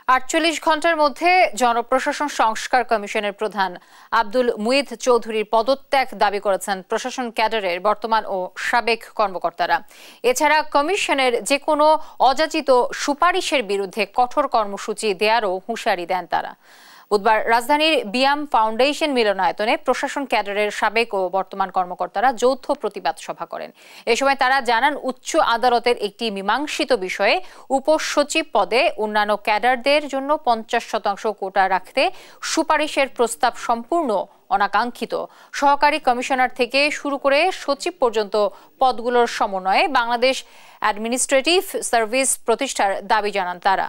৪৮ ঘন্টার মধ্যে জনপ্রশাসন সংস্কার কমিশনের প্রধান আব্দুল মুইদ চৌধুরীর পদত্যাগ দাবি করেছেন প্রশাসন ক্যাডারের বর্তমান ও সাবেক কর্মকর্তারা। এছাড়া কমিশনের যে কোনো অযাচিত সুপারিশের বিরুদ্ধে কঠোর কর্মসূচি দেওয়ারও হুঁশিয়ারি দেন তারা। বুধবার রাজধানীর বিয়াম ফাউন্ডেশন মিলনায়তনে প্রশাসন ক্যাডারের সাবেক ও বর্তমান কর্মকর্তারা যৌথ প্রতিবাদ সভা করেন। এ সময় তারা জানান, উচ্চ আদালতের একটি মীমাংসিত বিষয়ে উপসচিব পদে অন্যান্য ক্যাডারদের জন্য 50% কোটা রাখতে সুপারিশের প্রস্তাব সম্পূর্ণ অনাকাঙ্ক্ষিত। সহকারী কমিশনার থেকে শুরু করে সচিব পর্যন্ত পদগুলোর সমন্বয়ে বাংলাদেশ অ্যাডমিনিস্ট্রেটিভ সার্ভিস প্রতিষ্ঠার দাবি জানান তারা।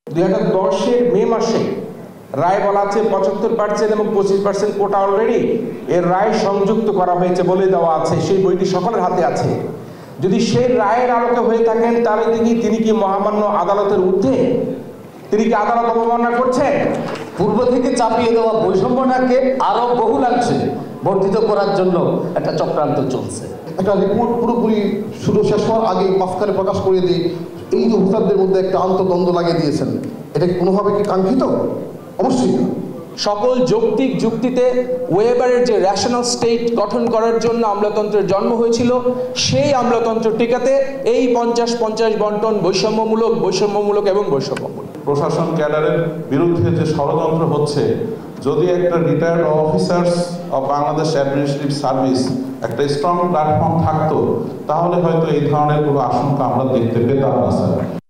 2010 মে মাসে রায় বলা আছে 75% এবং 25% কোটা অলরেডি এর রায় সংযুক্ত করা হয়েছে বলে দেওয়া আছে। সেই বইটি সকলের হাতে আছে। যদি সেই রায়ের আলোকে হয়ে থাকেন তাহলে তিনি কি মহামান্য আদালতের ঊর্ধ্বে? তিনি কি আদালত অবমাননা করছেন? পূর্ব থেকে চাপিয়ে দেওয়া বৈষম্যটাকে আরো বহুলাংশে বর্ধিত করার জন্য একটা চক্রান্ত চলছে। একটা রিপোর্ট পুরোপুরি শুরু শেষ হওয়ার আগে মাঝখানে প্রকাশ করে দিয়ে এই যে হুসারদের মধ্যে একটা আন্তদ্বন্দ্ব লাগিয়ে দিয়েছেন, এটা কোনোভাবে কি কাঙ্ক্ষিত? অবশ্যই না। সকল যৌক্তিক যুক্তিতে ওয়েবারের যে রেশনাল স্টেট গঠন করার জন্য আমলাতন্ত্রের জন্ম হয়েছিল, সেই আমলাতন্ত্র টিকাতে এই 50-50 বন্টন বৈষম্যমূলক এবং বৈষম্যমূলক। প্রশাসন ক্যাডারের বিরুদ্ধে যে ষড়যন্ত্র হচ্ছে, যদি একটা retired officers of Bangladesh administrative service একটা স্ট্রং প্ল্যাটফর্ম থাকতো, তাহলে হয়তো এই ধরনের কোনো আশঙ্কা আমরা দেখতে পেতাম না স্যার।